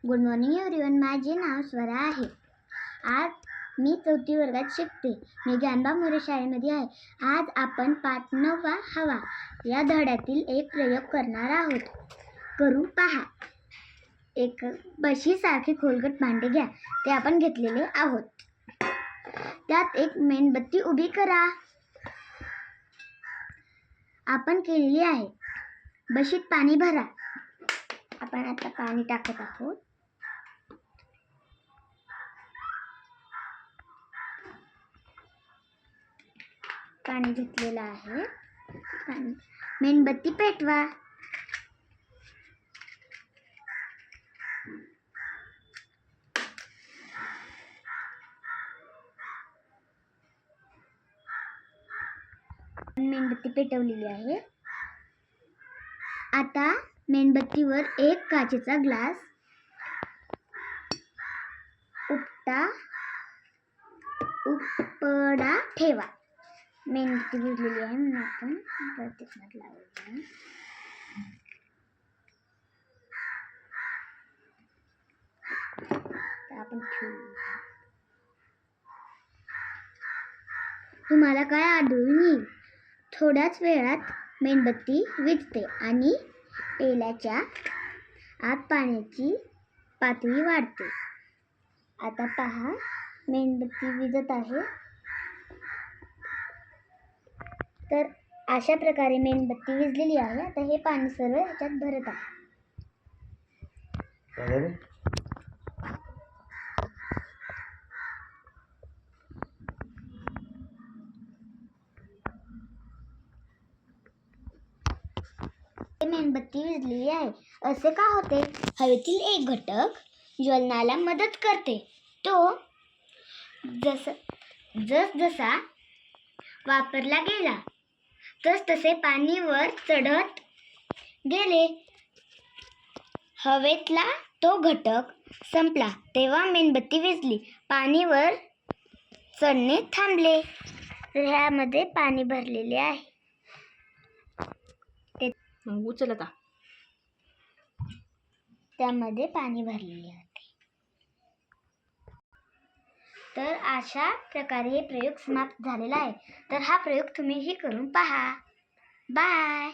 Good morning everyone. माझे नाव स्वरा आहे. आज मी 4थी वर्गात शिकते. मी ज्ञानबा मोरे शाळेमध्ये आहे. आज आपण पाठ 9 हवा या धड्यातील एक प्रयोग करणार आहोत. करून पहा. एक बशीसारखे खोलगट भांडे घ्या. ते आपण घेतलेले आहोत. त्यात एक मेणबत्ती उभी करा. आपण केलेली आहे. बशीत पाणी भरा. आपण आता पाणी टाकत आहोत. पाणी घेतलेलं आहे. मेणबत्ती पेटवा. मेणबत्ती पेटवलेली आहे. आता मेणबत्तीवर एक काचेचा ग्लास उपडा ठेवा. मेणबत्ती विझलेली आहे म्हणून आपण प्रत्यक्षात लावूया. आपण ठेवूया. तुम्हाला काय आढळून येईल? थोड्याच वेळात मेणबत्ती विझते आणि पेल्याच्या आत पाण्याची पातळी वाढते. आता पहा, मेणबत्ती विझत आहे. तर अशा प्रकारे मेणबत्ती विझलेली आहे. आता हे पाणी सर्व ह्याच्यात भरत आहे. मेणबत्ती विझलेली आहे. असे का होते? हवेतील एक घटक ज्वलनाला मदत करते. तो जसा वापरला गेला तसे पाणी वर चढत गेले. हवेतला तो घटक संपला तेव्हा मेणबत्ती विझली. पाणी वर चढणे थांबले. तर ह्यामध्ये पाणी भरलेले आहे. उचल आता. त्यामध्ये पाणी भरलेले आहे. तर अशा प्रकारे हे प्रयोग समाप्त झालेला आहे. तर हा प्रयोग तुम्हीही करून पहा. बाय.